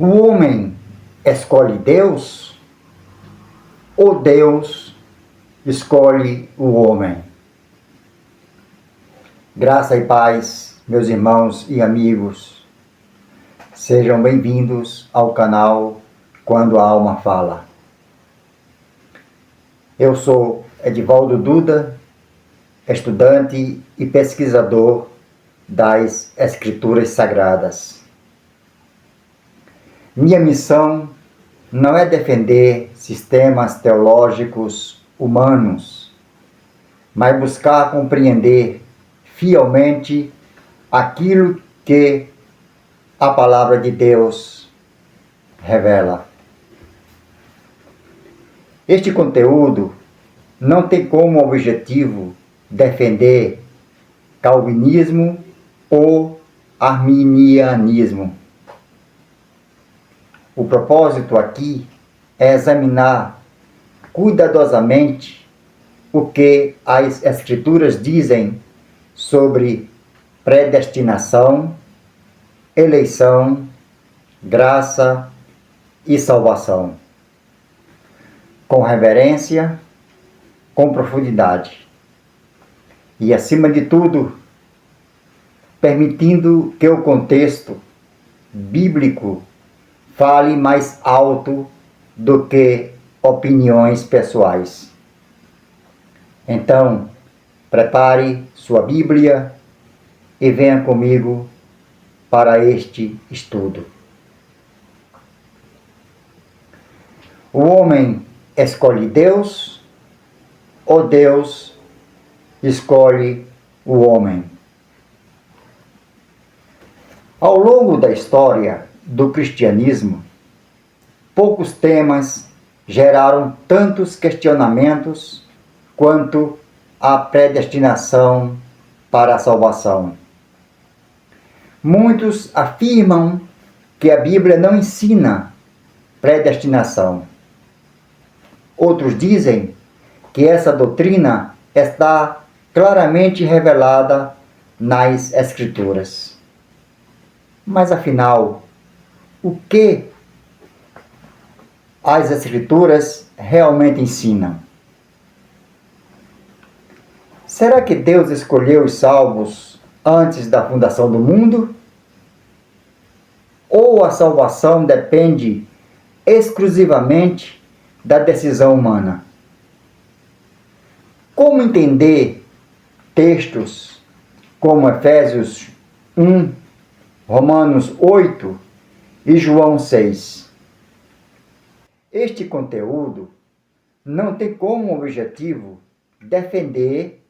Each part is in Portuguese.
O homem escolhe Deus ou Deus escolhe o homem? Graça e paz, meus irmãos e amigos. Sejam bem-vindos ao canal Quando a Alma Fala. Eu sou Edivaldo Duda, estudante e pesquisador das Escrituras Sagradas. Minha missão não é defender sistemas teológicos humanos, mas buscar compreender fielmente aquilo que a Palavra de Deus revela. Este conteúdo não tem como objetivo defender calvinismo ou arminianismo. O propósito aqui é examinar cuidadosamente o que as Escrituras dizem sobre predestinação, eleição, graça e salvação, com reverência, com profundidade e, acima de tudo, permitindo que o contexto bíblico fale mais alto do que opiniões pessoais. Então, prepare sua Bíblia e venha comigo para este estudo. O homem escolhe Deus ou Deus escolhe o homem? Ao longo da história do cristianismo, poucos temas geraram tantos questionamentos quanto a predestinação para a salvação. Muitos afirmam que a Bíblia não ensina predestinação. Outros dizem que essa doutrina está claramente revelada nas Escrituras. Mas afinal, o que as Escrituras realmente ensinam? Será que Deus escolheu os salvos antes da fundação do mundo? Ou a salvação depende exclusivamente da decisão humana? Como entender textos como Efésios 1, Romanos 8 e João 6? Este conteúdo não tem como objetivo defender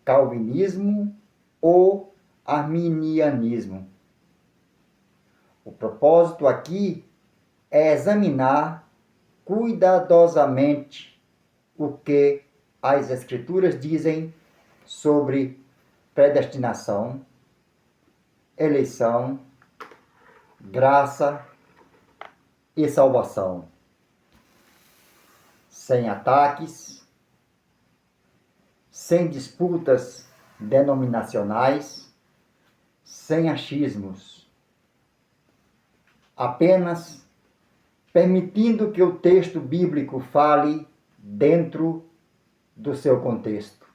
calvinismo ou arminianismo. O propósito aqui é examinar cuidadosamente o que as Escrituras dizem sobre predestinação, eleição, graça e salvação, sem ataques, sem disputas denominacionais, sem achismos, apenas permitindo que o texto bíblico fale dentro do seu contexto.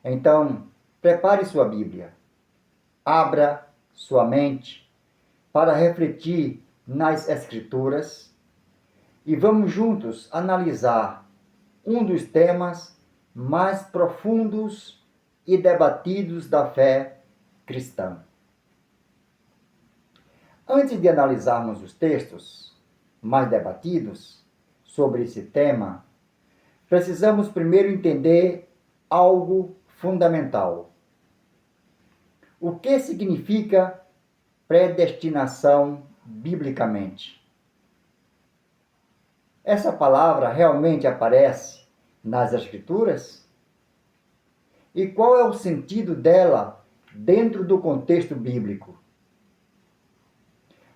Então, prepare sua Bíblia, abra sua mente para refletir nas Escrituras e vamos juntos analisar um dos temas mais profundos e debatidos da fé cristã. Antes de analisarmos os textos mais debatidos sobre esse tema, precisamos primeiro entender algo fundamental. O que significa predestinação biblicamente? Essa palavra realmente aparece nas Escrituras? E qual é o sentido dela dentro do contexto bíblico?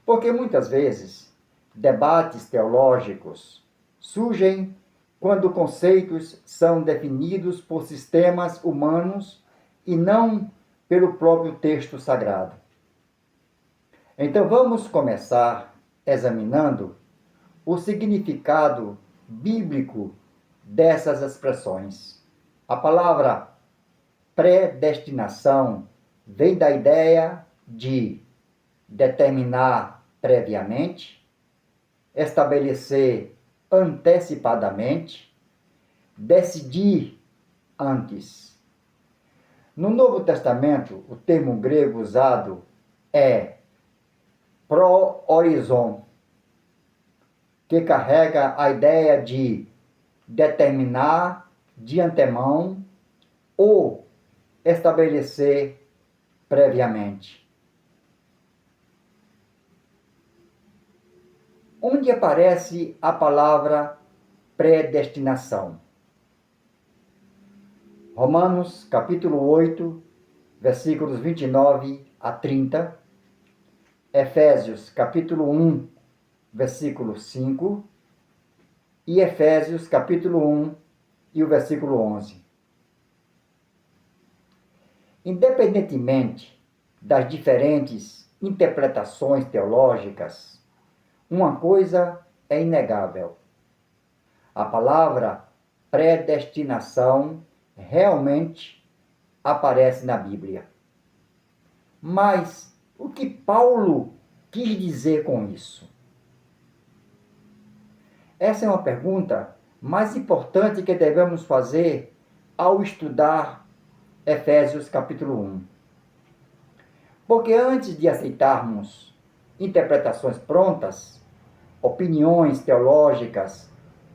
Porque muitas vezes debates teológicos surgem quando conceitos são definidos por sistemas humanos e não pelo próprio texto sagrado. Então vamos começar examinando o significado bíblico dessas expressões. A palavra predestinação vem da ideia de determinar previamente, estabelecer antecipadamente, decidir antes. No Novo Testamento, o termo grego usado é proorison, que carrega a ideia de determinar de antemão ou estabelecer previamente. Onde aparece a palavra predestinação? Romanos, capítulo 8, versículos 29 a 30. Efésios, capítulo 1, versículo 5. E Efésios, capítulo 1 e o versículo 11. Independentemente das diferentes interpretações teológicas, uma coisa é inegável. A palavra predestinação realmente aparece na Bíblia. Mas o que Paulo quis dizer com isso? Essa é uma pergunta mais importante que devemos fazer ao estudar Efésios capítulo 1. Porque antes de aceitarmos interpretações prontas, opiniões teológicas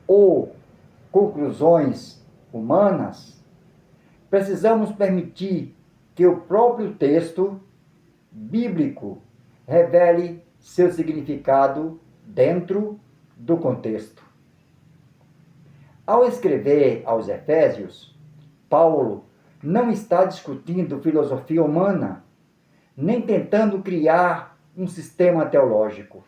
ou conclusões humanas, precisamos permitir que o próprio texto bíblico revele seu significado dentro do contexto. Ao escrever aos Efésios, Paulo não está discutindo filosofia humana, nem tentando criar um sistema teológico.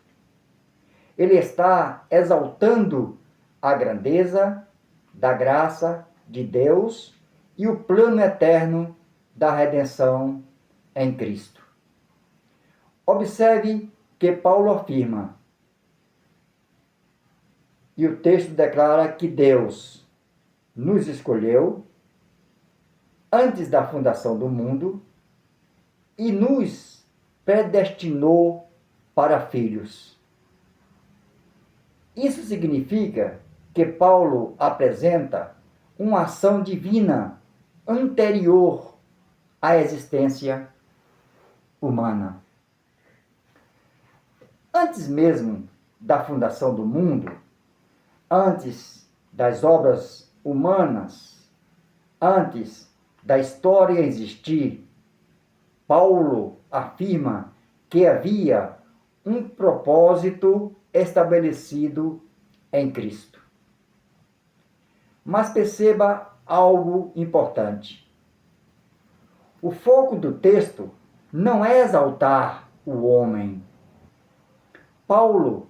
Ele está exaltando a grandeza da graça de Deus e o plano eterno da redenção em Cristo. Observe que Paulo afirma, e o texto declara que Deus nos escolheu antes da fundação do mundo e nos predestinou para filhos. Isso significa que Paulo apresenta uma ação divina anterior à existência humana. Antes mesmo da fundação do mundo, antes das obras humanas, antes da história existir, Paulo afirma que havia um propósito estabelecido em Cristo. Mas perceba algo importante. O foco do texto não é exaltar o homem. Paulo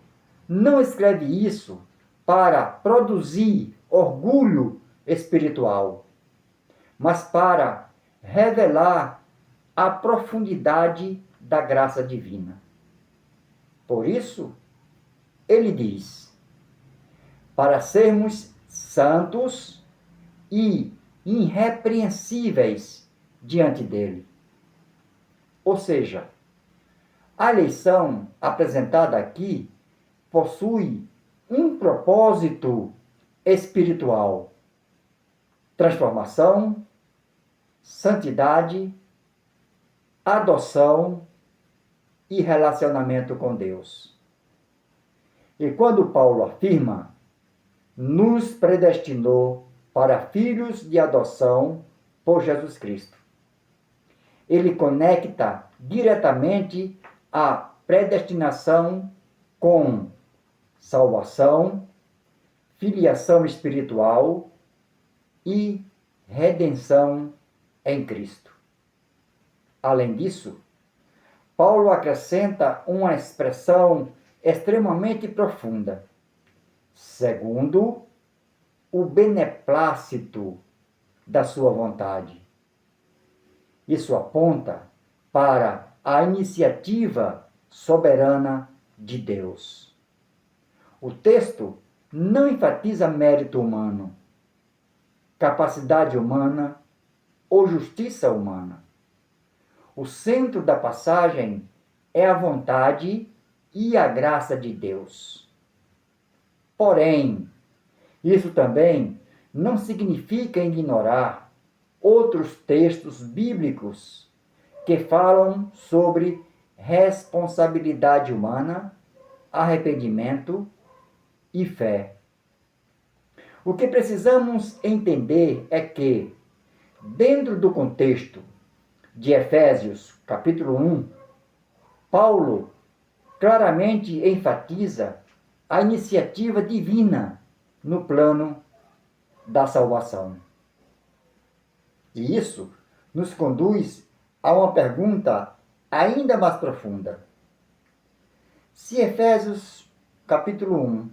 não escreve isso para produzir orgulho espiritual, mas para revelar a profundidade da graça divina. Por isso, ele diz, para sermos santos e irrepreensíveis diante dele. Ou seja, a eleição apresentada aqui possui um propósito espiritual: transformação, santidade, adoção e relacionamento com Deus. E quando Paulo afirma, nos predestinou para filhos de adoção por Jesus Cristo, ele conecta diretamente a predestinação com salvação, filiação espiritual e redenção em Cristo. Além disso, Paulo acrescenta uma expressão extremamente profunda: segundo o beneplácito da sua vontade. Isso aponta para a iniciativa soberana de Deus. O texto não enfatiza mérito humano, capacidade humana ou justiça humana. O centro da passagem é a vontade e a graça de Deus. Porém, isso também não significa ignorar outros textos bíblicos que falam sobre responsabilidade humana, arrependimento e fé. O que precisamos entender é que, dentro do contexto de Efésios, capítulo 1, Paulo claramente enfatiza a iniciativa divina no plano da salvação. E isso nos conduz a uma pergunta ainda mais profunda. Se Efésios, capítulo 1,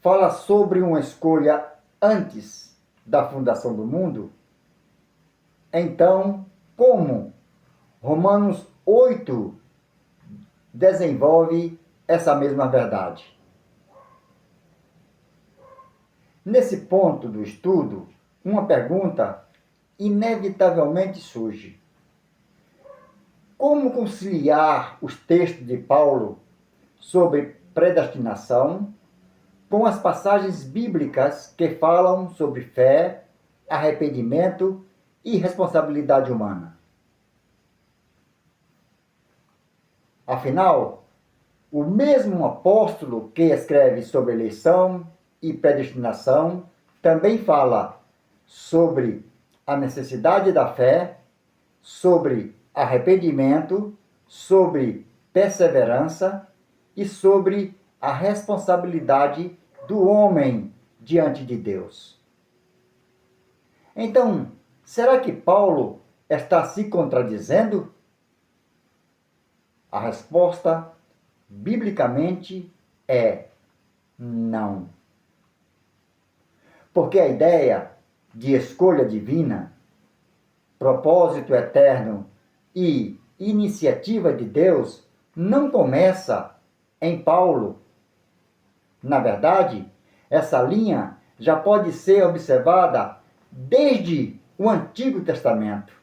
fala sobre uma escolha antes da fundação do mundo, então, como Romanos 8 desenvolve essa mesma verdade? Nesse ponto do estudo, uma pergunta inevitavelmente surge. Como conciliar os textos de Paulo sobre predestinação com as passagens bíblicas que falam sobre fé, arrependimento e responsabilidade humana? Afinal, o mesmo apóstolo que escreve sobre eleição e predestinação também fala sobre a necessidade da fé, sobre arrependimento, sobre perseverança e sobre a responsabilidade do homem diante de Deus. Então, será que Paulo está se contradizendo? A resposta, biblicamente, é não. Porque a ideia de escolha divina, propósito eterno e iniciativa de Deus não começa em Paulo. Na verdade, essa linha já pode ser observada desde o Antigo Testamento,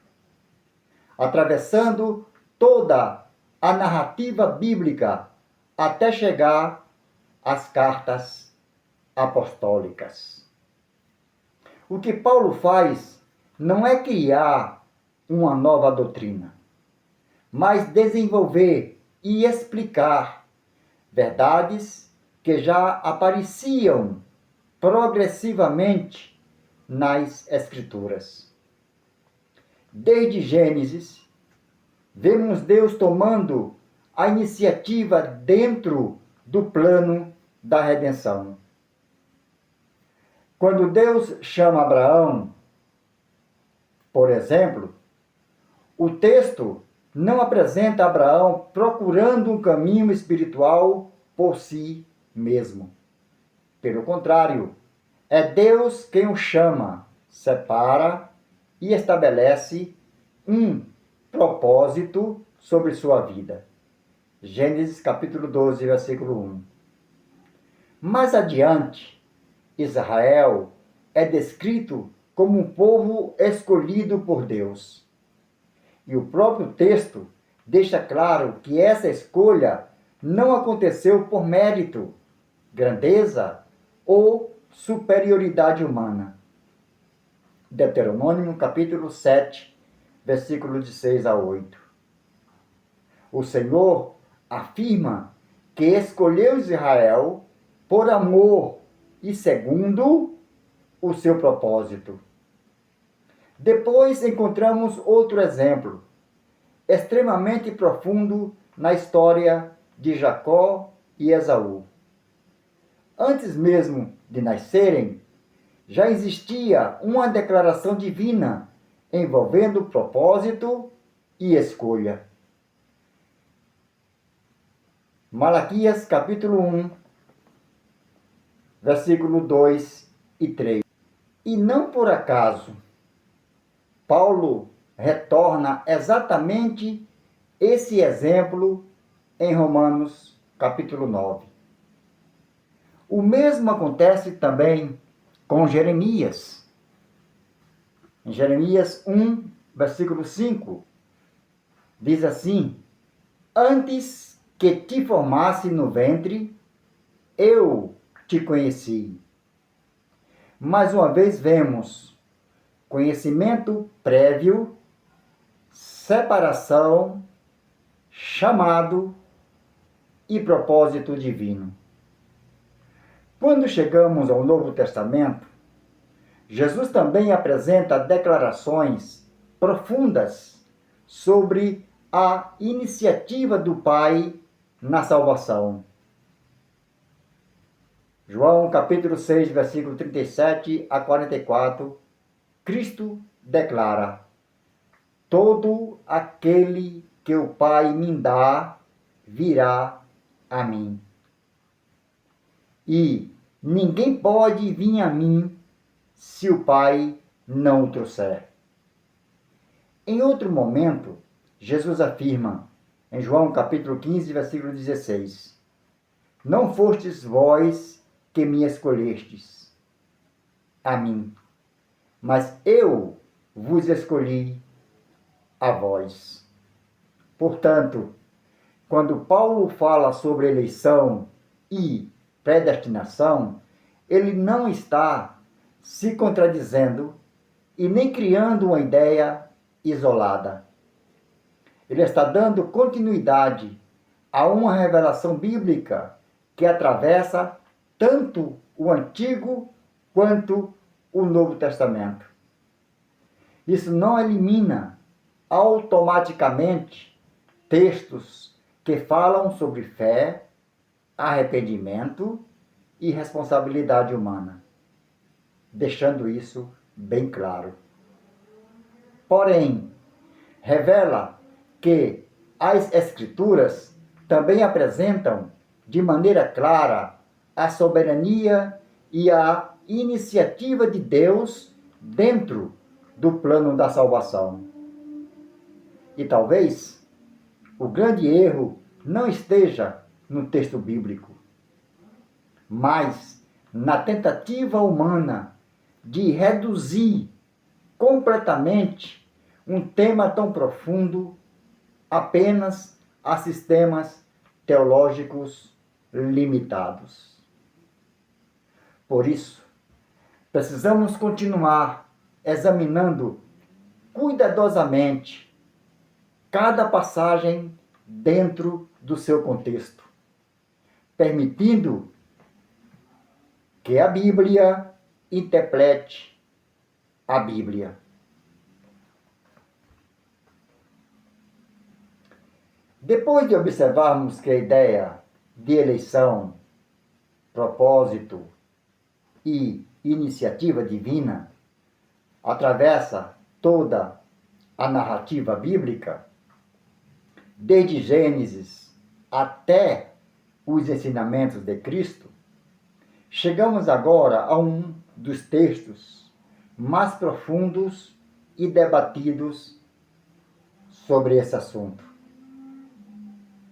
atravessando toda a narrativa bíblica até chegar às cartas apostólicas. O que Paulo faz não é criar uma nova doutrina, mas desenvolver e explicar verdades que já apareciam progressivamente nas Escrituras. Desde Gênesis, vemos Deus tomando a iniciativa dentro do plano da redenção. Quando Deus chama Abraão, por exemplo, o texto não apresenta Abraão procurando um caminho espiritual por si mesmo. Pelo contrário, é Deus quem o chama, separa e estabelece um propósito sobre sua vida. Gênesis capítulo 12, versículo 1. Mais adiante, Israel é descrito como um povo escolhido por Deus. E o próprio texto deixa claro que essa escolha não aconteceu por mérito, grandeza ou superioridade humana. Deuteronômio capítulo 7, versículos de 6 a 8. O Senhor afirma que escolheu Israel por amor e segundo o seu propósito. Depois encontramos outro exemplo, extremamente profundo na história de Jacó e Esaú. Antes mesmo de nascerem, já existia uma declaração divina envolvendo propósito e escolha. Malaquias capítulo 1, versículo 2 e 3. E não por acaso, Paulo retorna exatamente esse exemplo em Romanos capítulo 9. O mesmo acontece também com Jeremias. Em Jeremias 1, versículo 5, diz assim: Antes que te formasse no ventre, eu te conheci. Mais uma vez vemos conhecimento prévio, separação, chamado e propósito divino. Quando chegamos ao Novo Testamento, Jesus também apresenta declarações profundas sobre a iniciativa do Pai na salvação. João capítulo 6, versículo 37 a 44, Cristo declara: Todo aquele que o Pai me dá, virá a mim. E ninguém pode vir a mim se o Pai não o trouxer. Em outro momento, Jesus afirma, em João capítulo 15, versículo 16, Não fostes vós que me escolhestes a mim, mas eu vos escolhi a vós. Portanto, quando Paulo fala sobre eleição e predestinação, ele não está se contradizendo e nem criando uma ideia isolada. Ele está dando continuidade a uma revelação bíblica que atravessa tanto o Antigo quanto o Novo Testamento. Isso não elimina automaticamente textos que falam sobre fé, arrependimento e responsabilidade humana, deixando isso bem claro. Porém, revela que as Escrituras também apresentam de maneira clara a soberania e a iniciativa de Deus dentro do plano da salvação. E talvez o grande erro não esteja no texto bíblico, mas na tentativa humana de reduzir completamente um tema tão profundo apenas a sistemas teológicos limitados. Por isso, precisamos continuar examinando cuidadosamente cada passagem dentro do seu contexto, permitindo que a Bíblia interprete a Bíblia. Depois de observarmos que a ideia de eleição, propósito e iniciativa divina atravessa toda a narrativa bíblica, desde Gênesis até os ensinamentos de Cristo, chegamos agora a um dos textos mais profundos e debatidos sobre esse assunto.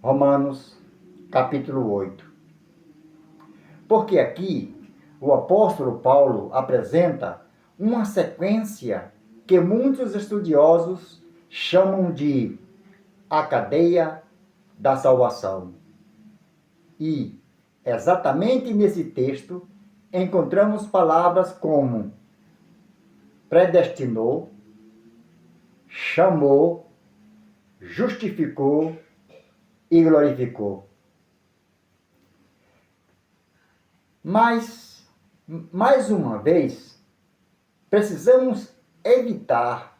Romanos, capítulo 8. Porque aqui o apóstolo Paulo apresenta uma sequência que muitos estudiosos chamam de a cadeia da salvação. E, exatamente nesse texto, encontramos palavras como predestinou, chamou, justificou e glorificou. Mas, mais uma vez, precisamos evitar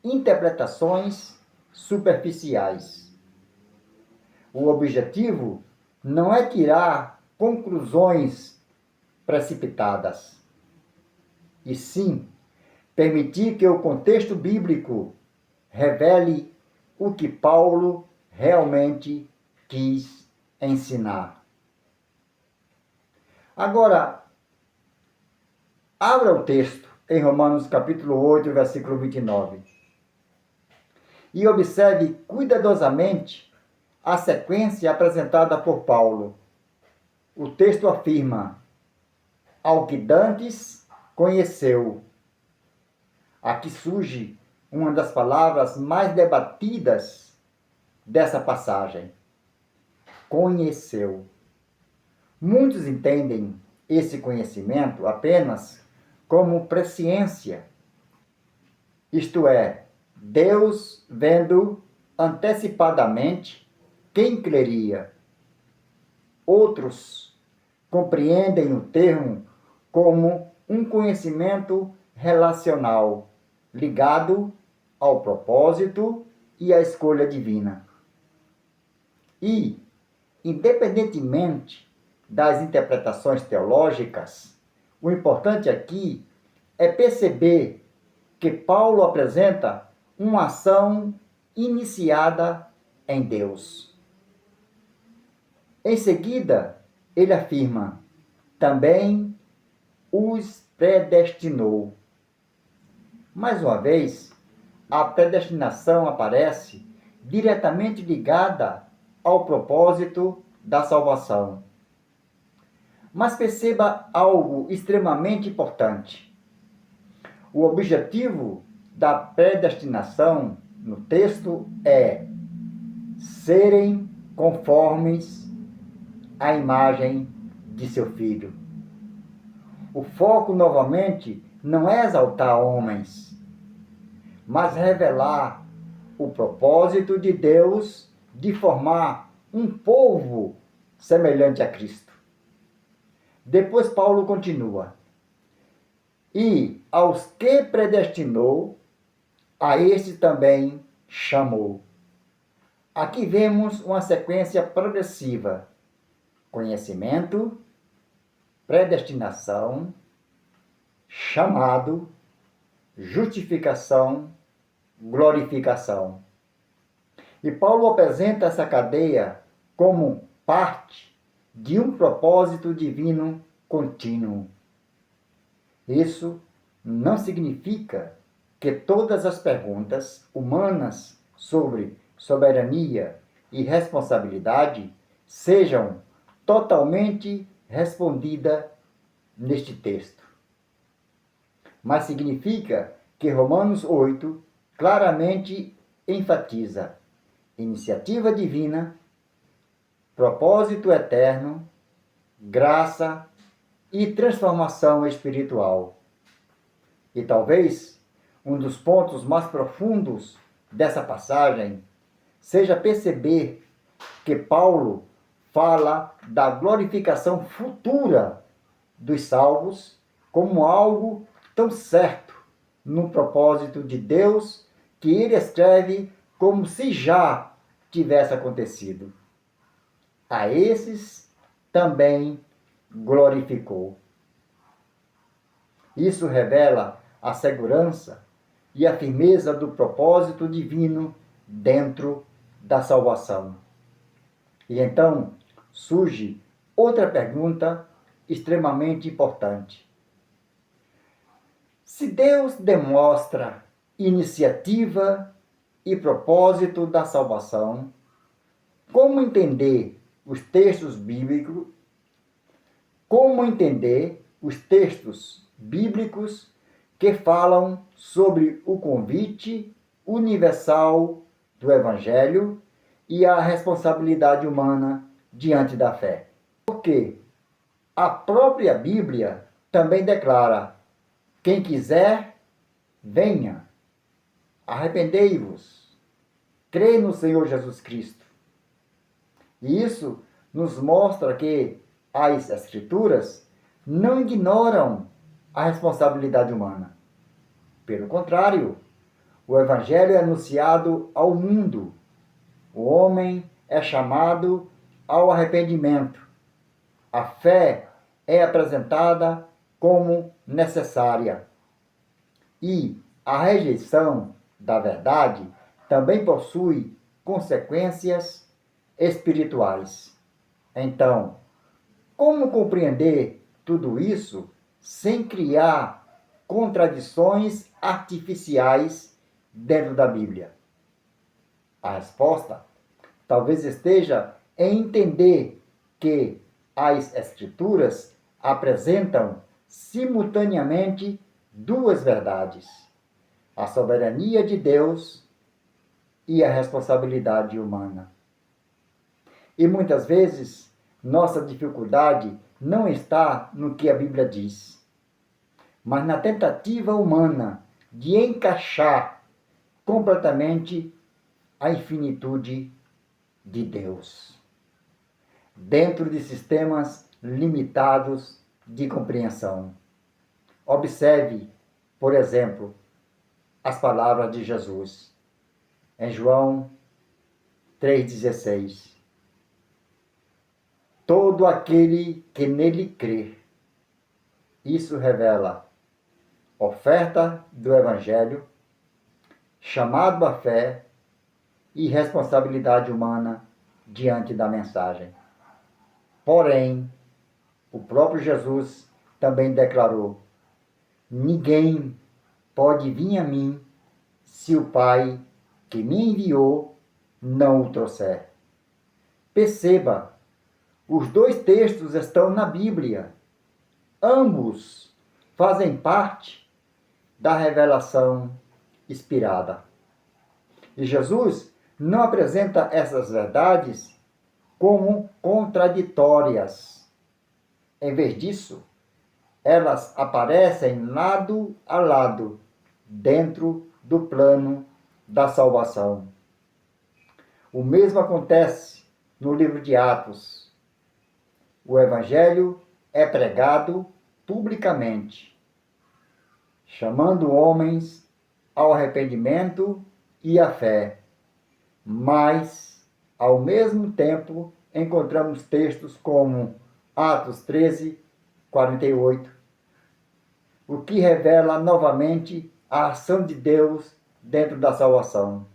interpretações superficiais. O objetivo não é tirar conclusões precipitadas, e sim permitir que o contexto bíblico revele o que Paulo realmente quis ensinar. Agora, abra o texto em Romanos capítulo 8, versículo 29. E observe cuidadosamente a sequência apresentada por Paulo. O texto afirma: ao que dantes conheceu. Aqui surge uma das palavras mais debatidas dessa passagem: conheceu. Muitos entendem esse conhecimento apenas como presciência, isto é, Deus vendo antecipadamente quem creria. Outros compreendem o termo como um conhecimento relacional, ligado ao propósito e à escolha divina. E, independentemente das interpretações teológicas, o importante aqui é perceber que Paulo apresenta uma ação iniciada em Deus. Em seguida, ele afirma: também os predestinou. Mais uma vez, a predestinação aparece diretamente ligada ao propósito da salvação. Mas perceba algo extremamente importante. O objetivo da predestinação no texto é serem conformes à imagem de seu Filho. O foco, novamente, não é exaltar homens, mas revelar o propósito de Deus de formar um povo semelhante a Cristo. Depois Paulo continua: e aos que predestinou, a este também chamou. Aqui vemos uma sequência progressiva: conhecimento, predestinação, chamado, justificação, glorificação. E Paulo apresenta essa cadeia como parte de um propósito divino contínuo. Isso não significa que todas as perguntas humanas sobre soberania e responsabilidade sejam totalmente respondidas neste texto. Mas significa que Romanos 8 claramente enfatiza iniciativa divina, propósito eterno, graça e transformação espiritual. E talvez um dos pontos mais profundos dessa passagem seja perceber que Paulo fala da glorificação futura dos salvos como algo tão certo no propósito de Deus que ele escreve como se já tivesse acontecido. A esses também glorificou. Isso revela a segurança e a firmeza do propósito divino dentro da salvação. E então surge outra pergunta extremamente importante. Se Deus demonstra iniciativa e propósito da salvação, como entender os textos bíblicos? Como entender os textos bíblicos que falam sobre o convite universal do Evangelho e a responsabilidade humana diante da fé? Porque a própria Bíblia também declara: quem quiser, venha, arrependei-vos, crê no Senhor Jesus Cristo. E isso nos mostra que as Escrituras não ignoram a responsabilidade humana. Pelo contrário, o Evangelho é anunciado ao mundo. O homem é chamado ao arrependimento. A fé é apresentada como necessária. E a rejeição da verdade também possui consequências espirituais. Então, como compreender tudo isso sem criar contradições artificiais dentro da Bíblia? A resposta talvez esteja em entender que as Escrituras apresentam simultaneamente duas verdades: a soberania de Deus e a responsabilidade humana. E muitas vezes nossa dificuldade não está no que a Bíblia diz, mas na tentativa humana de encaixar completamente a infinitude de Deus dentro de sistemas limitados de compreensão. Observe, por exemplo, as palavras de Jesus em João 3,16. Todo aquele que nele crer. Isso revela oferta do Evangelho, chamado à fé e responsabilidade humana diante da mensagem. Porém, o próprio Jesus também declarou: ninguém pode vir a mim se o Pai que me enviou não o trouxer. Perceba, os dois textos estão na Bíblia. Ambos fazem parte da revelação inspirada. E Jesus não apresenta essas verdades como contraditórias. Em vez disso, elas aparecem lado a lado dentro do plano da salvação. O mesmo acontece no livro de Atos. O Evangelho é pregado publicamente, chamando homens ao arrependimento e à fé. Mas, ao mesmo tempo, encontramos textos como Atos 13, 48, o que revela novamente a ação de Deus dentro da salvação.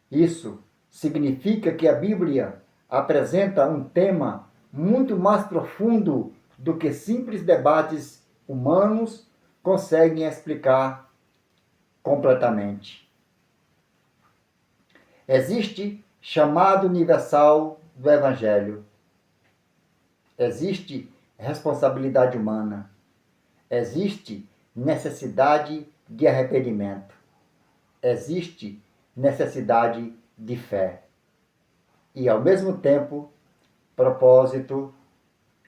Isso significa que a Bíblia apresenta um tema muito mais profundo do que simples debates humanos conseguem explicar completamente. Existe chamado universal do Evangelho. Existe responsabilidade humana. Existe necessidade de arrependimento. Existe necessidade de fé. E, ao mesmo tempo, propósito,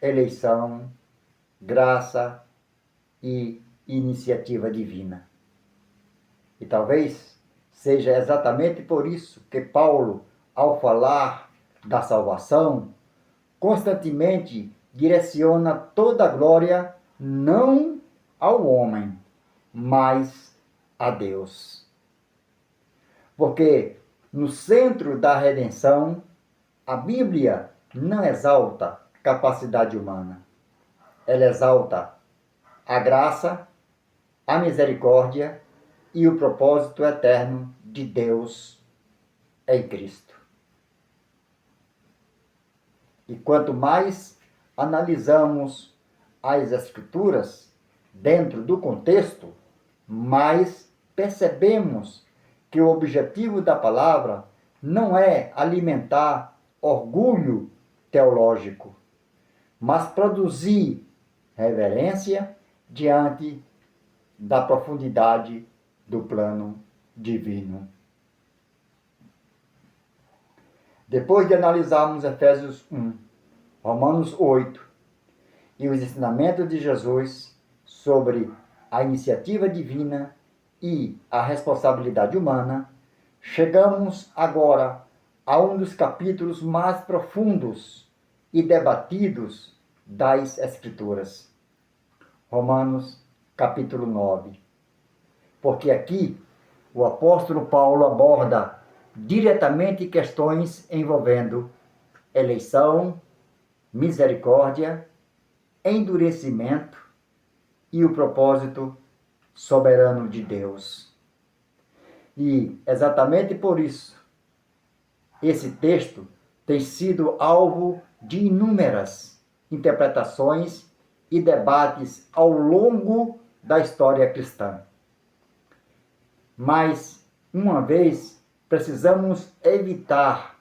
eleição, graça e iniciativa divina. E talvez seja exatamente por isso que Paulo, ao falar da salvação, constantemente direciona toda a glória não ao homem, mas a Deus. Porque no centro da redenção, a Bíblia não exalta capacidade humana. Ela exalta a graça, a misericórdia e o propósito eterno de Deus em Cristo. E quanto mais analisamos as Escrituras dentro do contexto, mais percebemos que o objetivo da palavra não é alimentar orgulho teológico, mas produzir reverência diante da profundidade do plano divino. Depois de analisarmos Efésios 1, Romanos 8 e os ensinamentos de Jesus sobre a iniciativa divina e a responsabilidade humana, chegamos agora a um dos capítulos mais profundos e debatidos das Escrituras. Romanos, capítulo 9. Porque aqui o apóstolo Paulo aborda diretamente questões envolvendo eleição, misericórdia, endurecimento e o propósito soberano de Deus. E exatamente por isso, esse texto tem sido alvo de inúmeras interpretações e debates ao longo da história cristã. Mas, uma vez precisamos evitar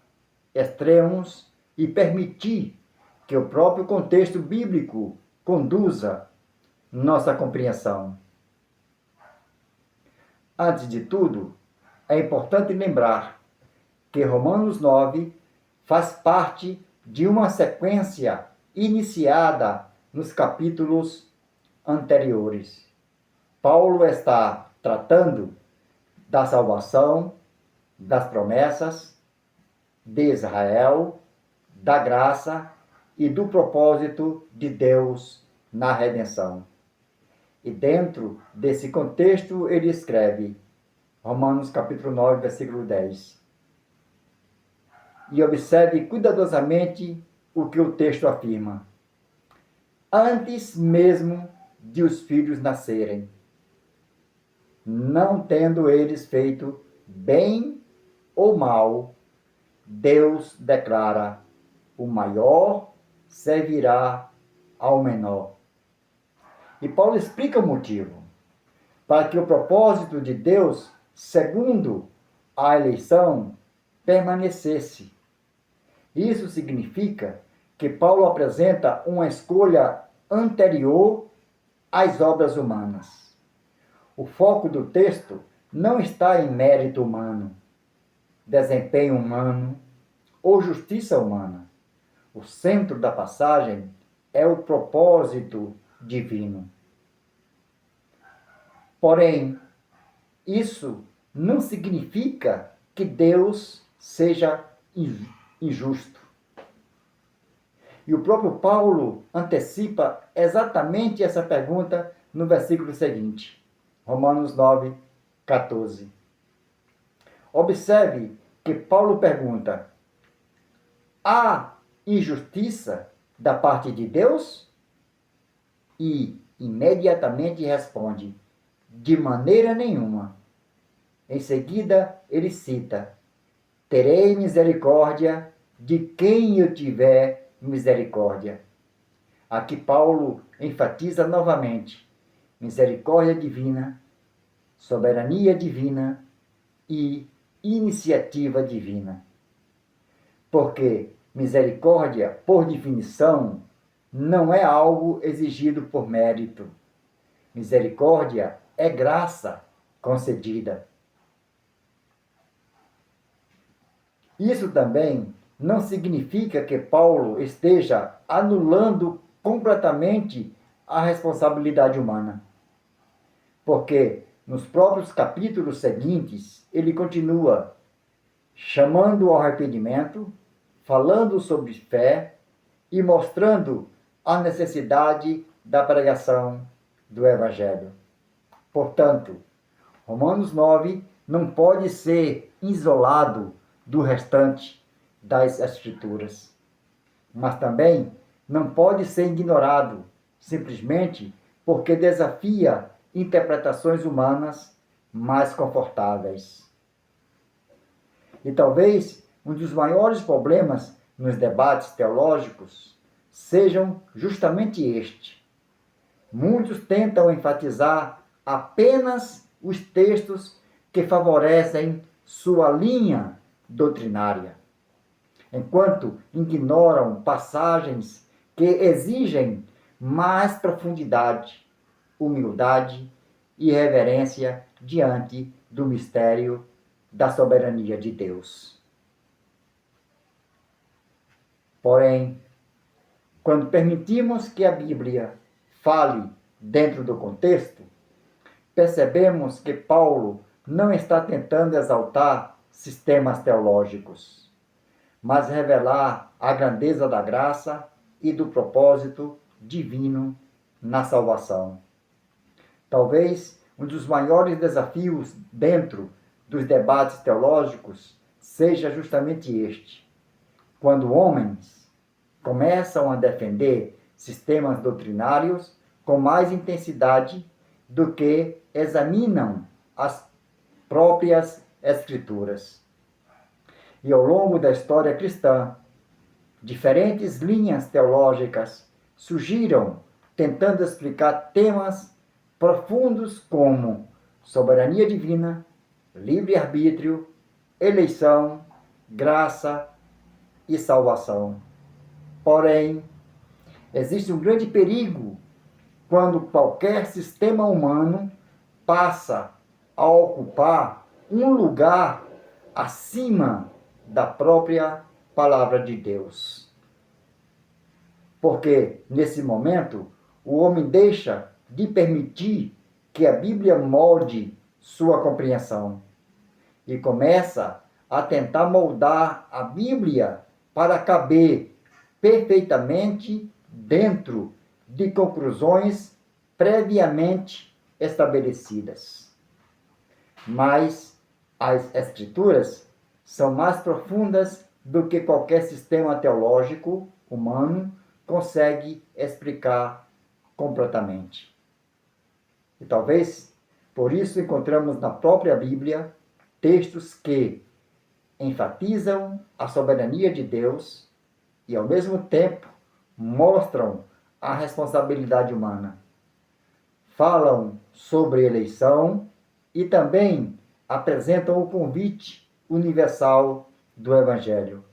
extremos e permitir que o próprio contexto bíblico conduza nossa compreensão. Antes de tudo, é importante lembrar que Romanos 9 faz parte de uma sequência iniciada nos capítulos anteriores. Paulo está tratando da salvação, das promessas de Israel, da graça e do propósito de Deus na redenção. E dentro desse contexto ele escreve Romanos capítulo 9, versículo 10. E observe cuidadosamente o que o texto afirma. Antes mesmo de os filhos nascerem, não tendo eles feito bem ou mal, Deus declara: o maior servirá ao menor. E Paulo explica o motivo. Para que o propósito de Deus, segundo a eleição, permanecesse. Isso significa que Paulo apresenta uma escolha anterior às obras humanas. O foco do texto não está em mérito humano, desempenho humano ou justiça humana. O centro da passagem é o propósito divino. Porém, isso não significa que Deus seja injusto. E o próprio Paulo antecipa exatamente essa pergunta no versículo seguinte, Romanos 9, 14. Observe que Paulo pergunta: há injustiça da parte de Deus? E imediatamente responde: de maneira nenhuma. Em seguida, ele cita: terei misericórdia de quem eu tiver misericórdia. Aqui Paulo enfatiza novamente misericórdia divina, soberania divina e iniciativa divina. Porque misericórdia, por definição, não é algo exigido por mérito. Misericórdia é graça concedida. Isso também não significa que Paulo esteja anulando completamente a responsabilidade humana. Porque nos próprios capítulos seguintes, ele continua chamando ao arrependimento, falando sobre fé e mostrando a necessidade da pregação do Evangelho. Portanto, Romanos 9 não pode ser isolado do restante das Escrituras, mas também não pode ser ignorado simplesmente porque desafia interpretações humanas mais confortáveis. E talvez um dos maiores problemas nos debates teológicos sejam justamente este. Muitos tentam enfatizar apenas os textos que favorecem sua linha doutrinária, enquanto ignoram passagens que exigem mais profundidade, humildade e reverência diante do mistério da soberania de Deus. Porém, quando permitimos que a Bíblia fale dentro do contexto, percebemos que Paulo não está tentando exaltar sistemas teológicos, mas revelar a grandeza da graça e do propósito divino na salvação. Talvez um dos maiores desafios dentro dos debates teológicos seja justamente este: quando homens começam a defender sistemas doutrinários com mais intensidade do que examinam as próprias Escrituras. E ao longo da história cristã, diferentes linhas teológicas surgiram tentando explicar temas profundos como soberania divina, livre-arbítrio, eleição, graça e salvação. Porém, existe um grande perigo quando qualquer sistema humano passa a ocupar um lugar acima da própria palavra de Deus. Porque, nesse momento, o homem deixa de permitir que a Bíblia molde sua compreensão e começa a tentar moldar a Bíblia para caber perfeitamente dentro de conclusões previamente estabelecidas. Mas as Escrituras são mais profundas do que qualquer sistema teológico humano consegue explicar completamente. E talvez por isso encontramos na própria Bíblia textos que enfatizam a soberania de Deus e, ao mesmo tempo, mostram a responsabilidade humana. Falam sobre eleição e também apresentam o convite universal do Evangelho.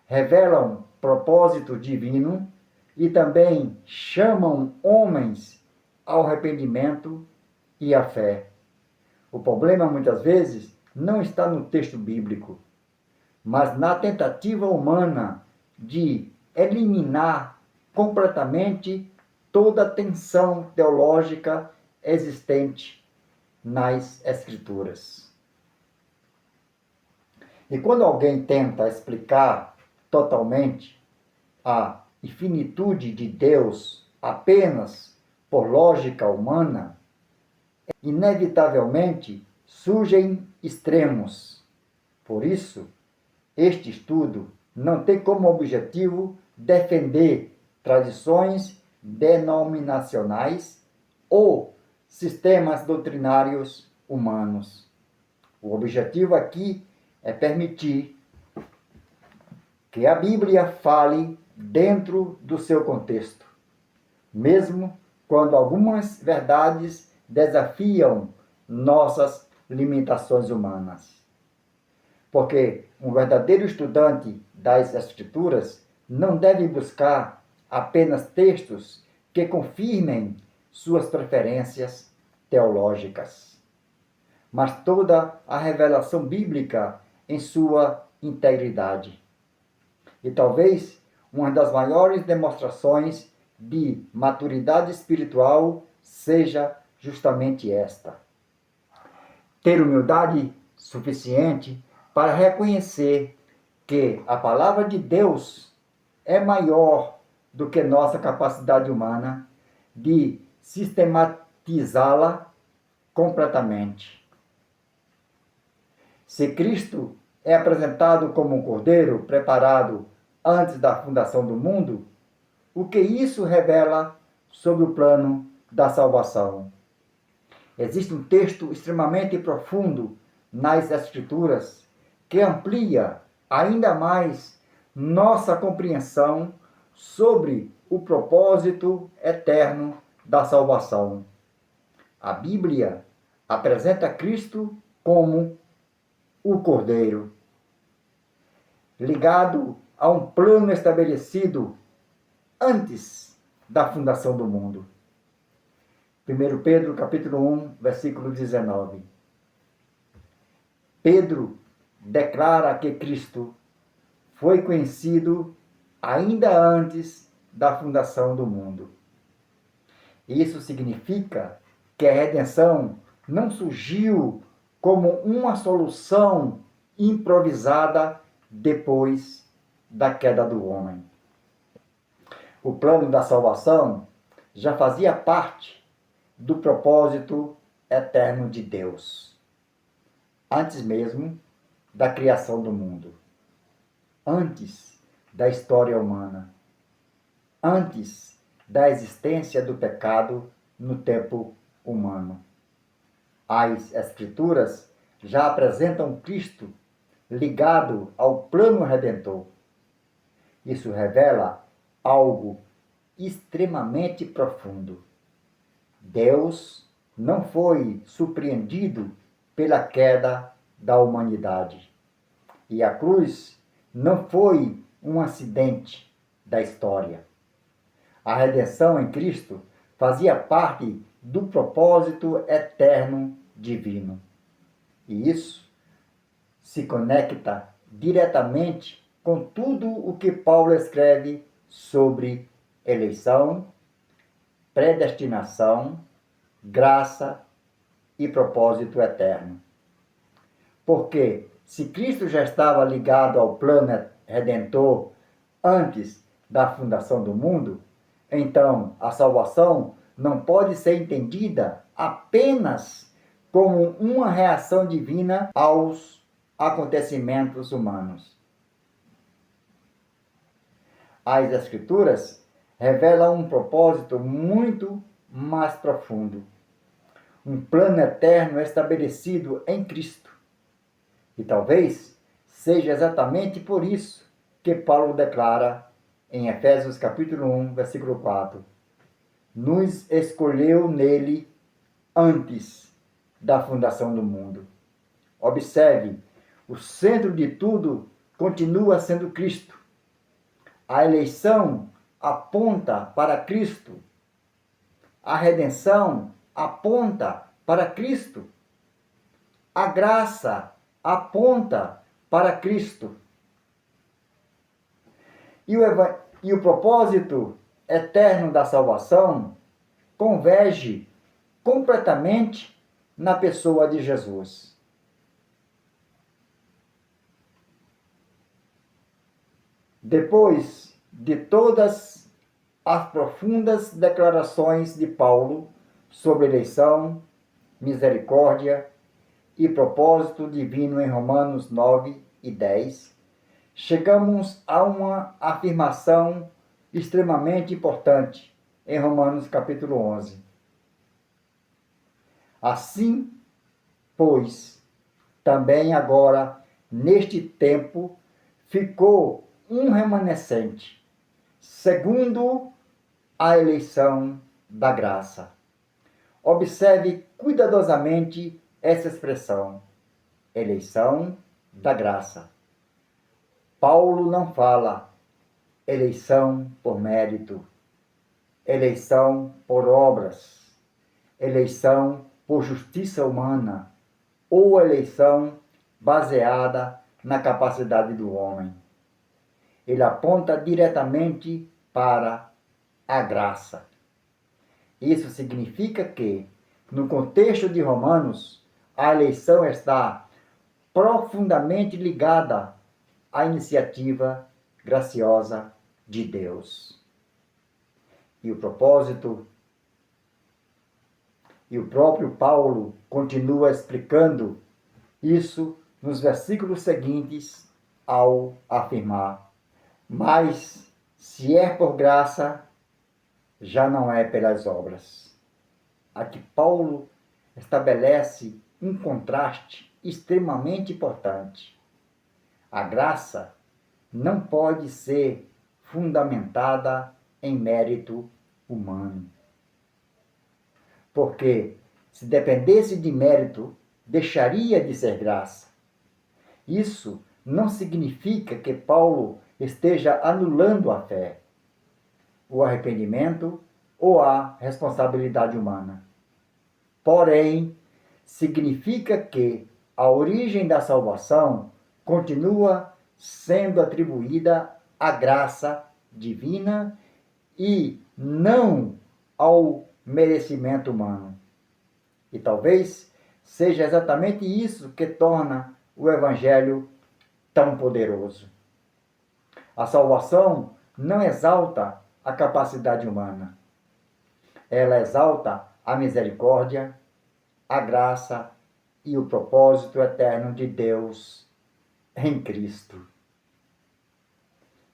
Revelam propósito divino e também chamam homens ao arrependimento e à fé. O problema, muitas vezes, não está no texto bíblico, mas na tentativa humana de eliminar completamente toda a tensão teológica existente nas Escrituras. E quando alguém tenta explicar totalmente a infinitude de Deus apenas por lógica humana, inevitavelmente surgem extremos. Por isso, este estudo não tem como objetivo defender tradições denominacionais ou sistemas doutrinários humanos. O objetivo aqui é permitir que a Bíblia fale dentro do seu contexto, mesmo quando algumas verdades desafiam nossas limitações humanas. Porque um verdadeiro estudante das Escrituras não deve buscar apenas textos que confirmem suas preferências teológicas, mas toda a revelação bíblica em sua integridade. E talvez uma das maiores demonstrações de maturidade espiritual seja justamente esta: ter humildade suficiente para reconhecer que a palavra de Deus é maior do que nossa capacidade humana de sistematizá-la completamente. Se Cristo é apresentado como um cordeiro preparado antes da fundação do mundo, o que isso revela sobre o plano da salvação? Existe um texto extremamente profundo nas Escrituras que amplia ainda mais nossa compreensão sobre o propósito eterno da salvação. A Bíblia apresenta Cristo como o Cordeiro, ligado a um plano estabelecido antes da fundação do mundo. 1 Pedro, capítulo 1, versículo 19. Pedro declara que Cristo foi conhecido ainda antes da fundação do mundo. Isso significa que a redenção não surgiu como uma solução improvisada depois da queda do homem. O plano da salvação já fazia parte do propósito eterno de Deus, antes mesmo da criação do mundo, antes da história humana, antes da existência do pecado no tempo humano. As Escrituras já apresentam Cristo ligado ao plano redentor. Isso revela algo extremamente profundo. Deus não foi surpreendido pela queda da humanidade. E a cruz não foi um acidente da história. A redenção em Cristo fazia parte do propósito eterno divino. E isso se conecta diretamente com tudo o que Paulo escreve sobre eleição, predestinação, graça e propósito eterno. Porque se Cristo já estava ligado ao plano redentor antes da fundação do mundo, então a salvação não pode ser entendida apenas como uma reação divina aos acontecimentos humanos. As Escrituras revelam um propósito muito mais profundo, um plano eterno estabelecido em Cristo. E talvez seja exatamente por isso que Paulo declara em Efésios capítulo 1, versículo 4, nos escolheu nele antes da fundação do mundo. Observe, o centro de tudo continua sendo Cristo. A eleição aponta para Cristo. A redenção aponta para Cristo. A graça aponta para Cristo. E o propósito eterno da salvação converge completamente na pessoa de Jesus. Depois de todas as profundas declarações de Paulo sobre eleição, misericórdia e propósito divino em Romanos 9 e 10, chegamos a uma afirmação extremamente importante em Romanos capítulo 11. Assim, pois, também agora, neste tempo, ficou um remanescente, segundo a eleição da graça. Observe cuidadosamente essa expressão, eleição da graça. Paulo não fala eleição por mérito, eleição por obras, eleição por justiça humana ou eleição baseada na capacidade do homem. Ele aponta diretamente para a graça. Isso significa que, no contexto de Romanos, a eleição está profundamente ligada à iniciativa graciosa de Deus. E o propósito, e o próprio Paulo continua explicando isso nos versículos seguintes ao afirmar: mas se é por graça, já não é pelas obras. Aqui Paulo estabelece um contraste extremamente importante. A graça não pode ser fundamentada em mérito humano. Porque se dependesse de mérito, deixaria de ser graça. Isso não significa que Paulo esteja anulando a fé, o arrependimento ou a responsabilidade humana. Porém, significa que a origem da salvação continua sendo atribuída à graça divina e não ao merecimento humano. E talvez seja exatamente isso que torna o Evangelho tão poderoso. A salvação não exalta a capacidade humana. Ela exalta a misericórdia, a graça e o propósito eterno de Deus em Cristo.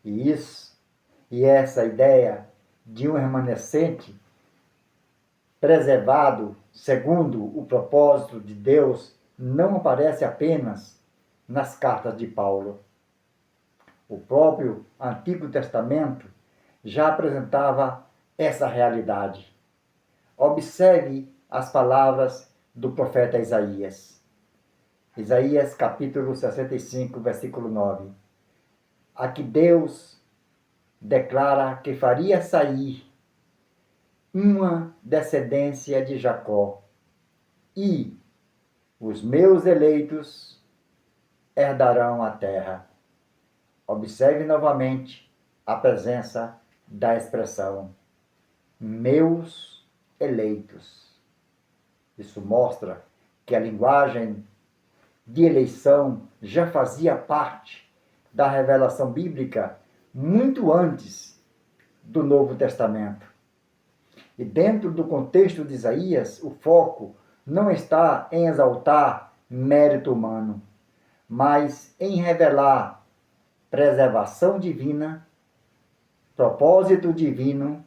E essa ideia de um remanescente preservado segundo o propósito de Deus não aparece apenas nas cartas de Paulo. O próprio Antigo Testamento já apresentava essa realidade. Observe as palavras do profeta Isaías. Isaías capítulo 65, versículo 9. Aqui Deus declara que faria sair uma descendência de Jacó, e os meus eleitos herdarão a terra. Observe novamente a presença da expressão meus eleitos. Isso mostra que a linguagem de eleição já fazia parte da revelação bíblica muito antes do Novo Testamento. E dentro do contexto de Isaías, o foco não está em exaltar mérito humano, mas em revelar preservação divina, propósito divino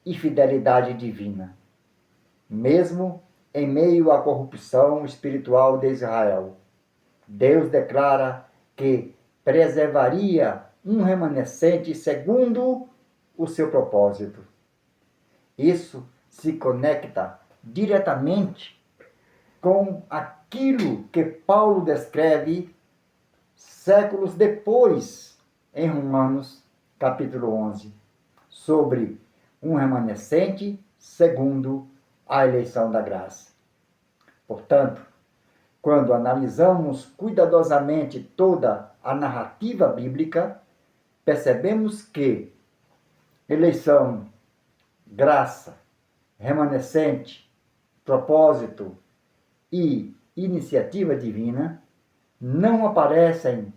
e fidelidade divina, mesmo em meio à corrupção espiritual de Israel. Deus declara que preservaria um remanescente segundo o seu propósito. Isso se conecta diretamente com aquilo que Paulo descreve séculos depois em Romanos capítulo 11, sobre um remanescente segundo a eleição da graça. Portanto, quando analisamos cuidadosamente toda a narrativa bíblica, percebemos que eleição, graça, remanescente, propósito e iniciativa divina não aparecem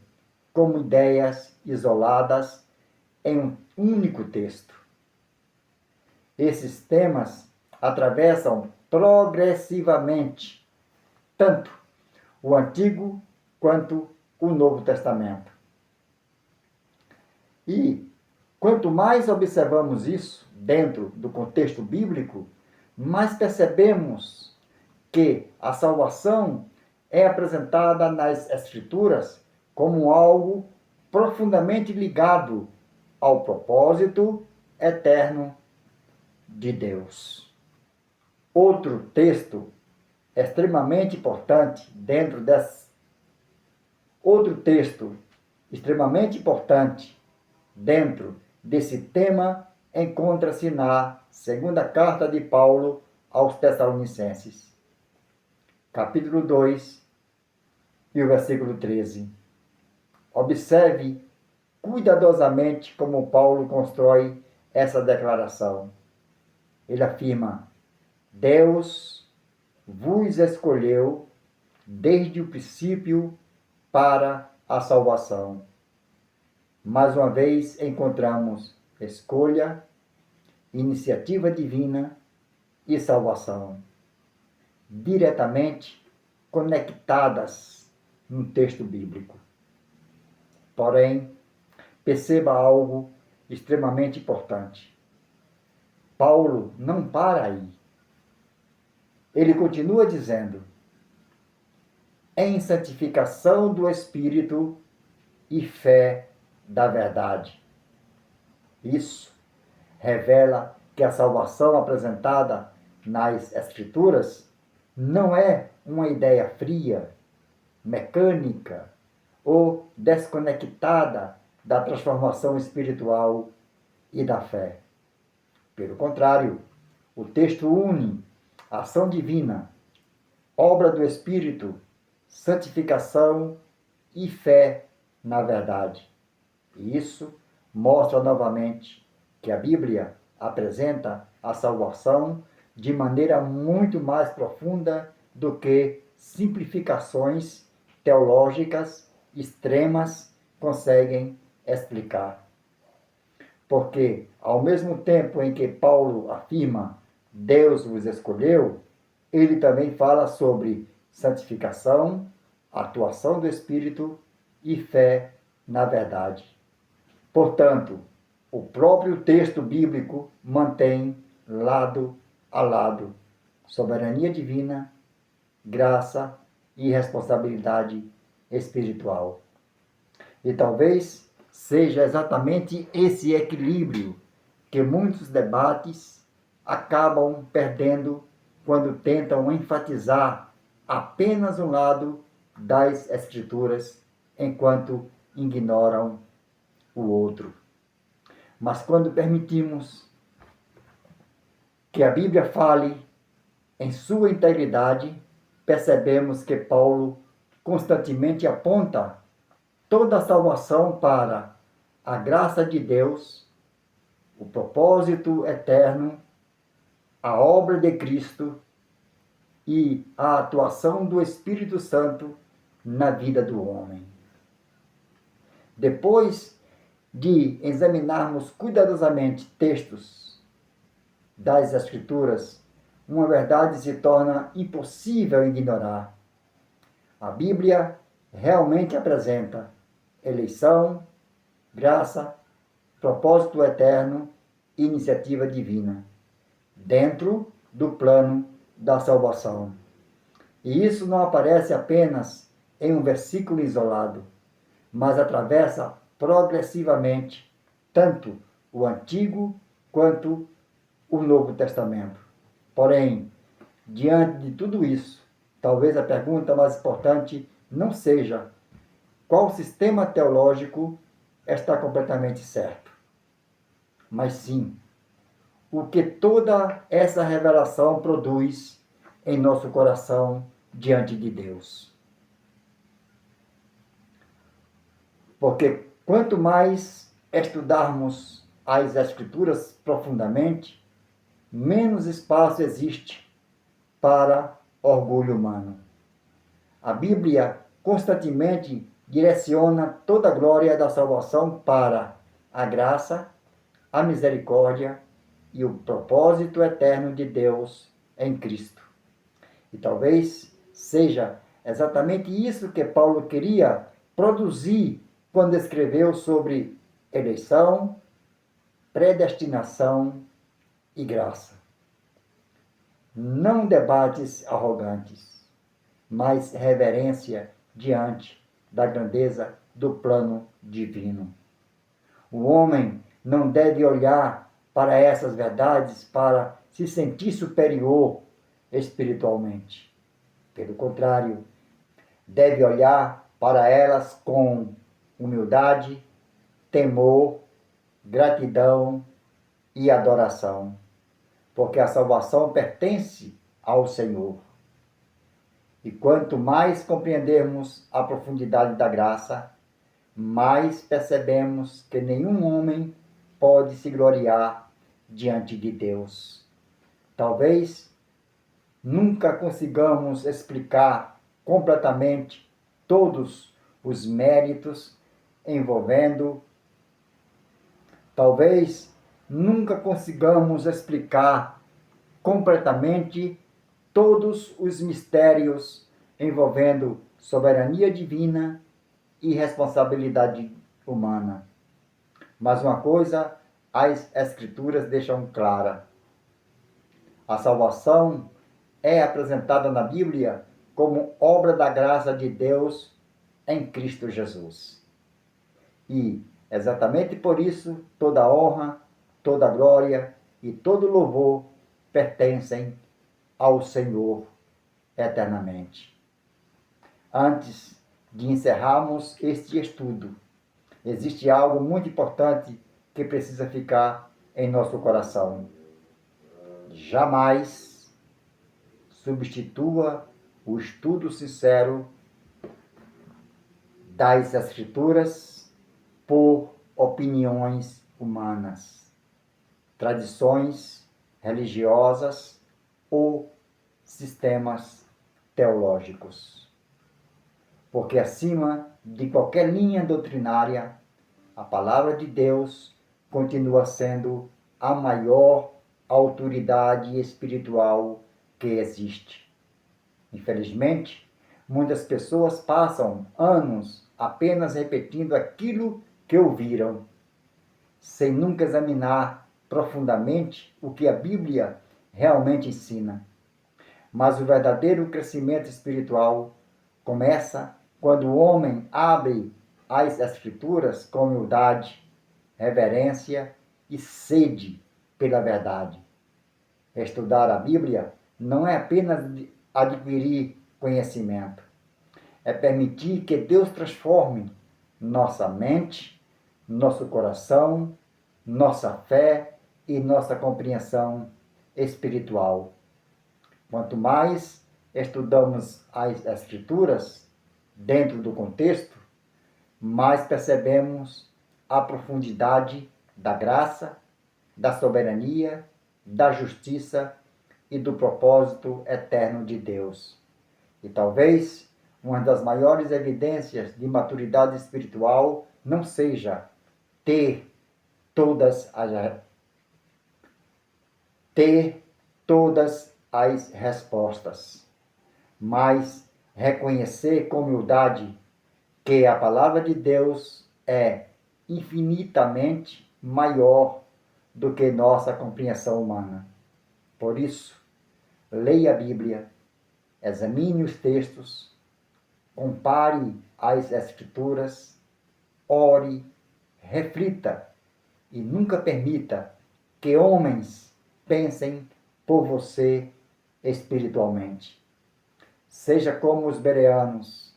como ideias isoladas em um único texto. Esses temas atravessam progressivamente tanto o Antigo quanto o Novo Testamento. E quanto mais observamos isso dentro do contexto bíblico, mais percebemos que a salvação é apresentada nas Escrituras como algo profundamente ligado ao propósito eterno de Deus. Outro texto extremamente importante dentro desse tema encontra-se na segunda carta de Paulo aos Tessalonicenses, capítulo 2 e o versículo 13. Observe cuidadosamente como Paulo constrói essa declaração. Ele afirma: Deus vos escolheu desde o princípio para a salvação. Mais uma vez encontramos escolha, iniciativa divina e salvação, diretamente conectadas no texto bíblico. Porém, perceba algo extremamente importante. Paulo não para aí. Ele continua dizendo: em santificação do Espírito e fé da verdade. Isso revela que a salvação apresentada nas Escrituras não é uma ideia fria, mecânica ou desconectada da transformação espiritual e da fé. Pelo contrário, o texto une ação divina, obra do Espírito, santificação e fé na verdade. E isso mostra novamente que a Bíblia apresenta a salvação de maneira muito mais profunda do que simplificações teológicas extremas conseguem explicar. Porque, ao mesmo tempo em que Paulo afirma Deus vos escolheu, ele também fala sobre santificação, atuação do Espírito e fé na verdade. Portanto, o próprio texto bíblico mantém lado a lado soberania divina, graça e responsabilidade espiritual. E talvez seja exatamente esse equilíbrio que muitos debates acabam perdendo quando tentam enfatizar apenas um lado das Escrituras enquanto ignoram o outro. Mas quando permitimos que a Bíblia fale em sua integridade, percebemos que Paulo constantemente aponta toda a salvação para a graça de Deus, o propósito eterno, a obra de Cristo e a atuação do Espírito Santo na vida do homem. Depois de examinarmos cuidadosamente textos das Escrituras, uma verdade se torna impossível ignorar. A Bíblia realmente apresenta eleição, graça, propósito eterno e iniciativa divina, dentro do plano da salvação. E isso não aparece apenas em um versículo isolado, mas atravessa progressivamente tanto o Antigo quanto o Novo Testamento. Porém, diante de tudo isso, talvez a pergunta mais importante não seja qual sistema teológico está completamente certo, mas sim o que toda essa revelação produz em nosso coração diante de Deus. Porque quanto mais estudarmos as Escrituras profundamente, menos espaço existe para orgulho humano. A Bíblia constantemente direciona toda a glória da salvação para a graça, a misericórdia e o propósito eterno de Deus em Cristo. E talvez seja exatamente isso que Paulo queria produzir quando escreveu sobre eleição, predestinação e graça. Não debates arrogantes, mas reverência diante da grandeza do plano divino. O homem não deve olhar para essas verdades para se sentir superior espiritualmente. Pelo contrário, deve olhar para elas com humildade, temor, gratidão e adoração, porque a salvação pertence ao Senhor. E quanto mais compreendermos a profundidade da graça, mais percebemos que nenhum homem pode se gloriar diante de Deus. Talvez nunca consigamos explicar completamente todos os méritos envolvendo. Talvez nunca consigamos explicar completamente todos os mistérios envolvendo soberania divina e responsabilidade humana. Mas uma coisa as Escrituras deixam clara: a salvação é apresentada na Bíblia como obra da graça de Deus em Cristo Jesus. E, exatamente por isso, toda honra, toda glória e todo louvor pertencem ao Senhor eternamente. Antes de encerrarmos este estudo, existe algo muito importante que precisa ficar em nosso coração. Jamais substitua o estudo sincero das Escrituras por opiniões humanas, tradições religiosas ou sistemas teológicos. Porque acima de qualquer linha doutrinária, a palavra de Deus continua sendo a maior autoridade espiritual que existe. Infelizmente, muitas pessoas passam anos apenas repetindo aquilo que ouviram, sem nunca examinar profundamente o que a Bíblia realmente ensina. Mas o verdadeiro crescimento espiritual começa quando o homem abre as Escrituras com humildade, reverência e sede pela verdade. Estudar a Bíblia não é apenas adquirir conhecimento, é permitir que Deus transforme nossa mente, nosso coração, nossa fé e nossa compreensão espiritual. Quanto mais estudamos as Escrituras dentro do contexto, mais percebemos a profundidade da graça, da soberania, da justiça e do propósito eterno de Deus. E talvez uma das maiores evidências de maturidade espiritual não seja ter todas as, ter todas as respostas, mas reconhecer com humildade que a palavra de Deus é infinitamente maior do que nossa compreensão humana. Por isso, leia a Bíblia, examine os textos, compare as Escrituras, ore, reflita e nunca permita que homens pensem por você espiritualmente. Seja como os bereanos,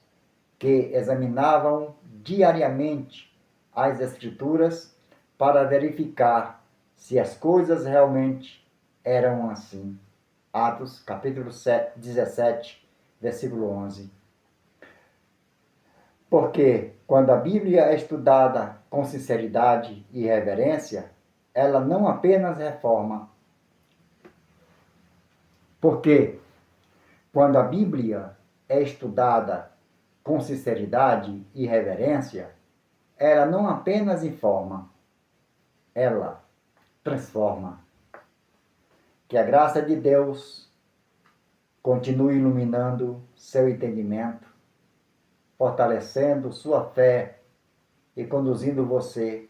que examinavam diariamente as Escrituras para verificar se as coisas realmente eram assim. Atos, capítulo 17, versículo 11. Porque quando a Bíblia é estudada com sinceridade e reverência, ela não apenas reforma. Porque quando a Bíblia é estudada com sinceridade e reverência, ela não apenas informa, ela transforma. Que a graça de Deus continue iluminando seu entendimento, fortalecendo sua fé e conduzindo você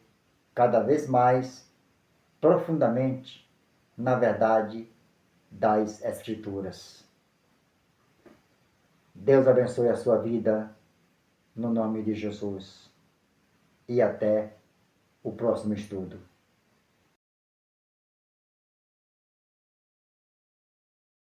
cada vez mais profundamente na verdade das Escrituras. Deus abençoe a sua vida, no nome de Jesus. E até o próximo estudo.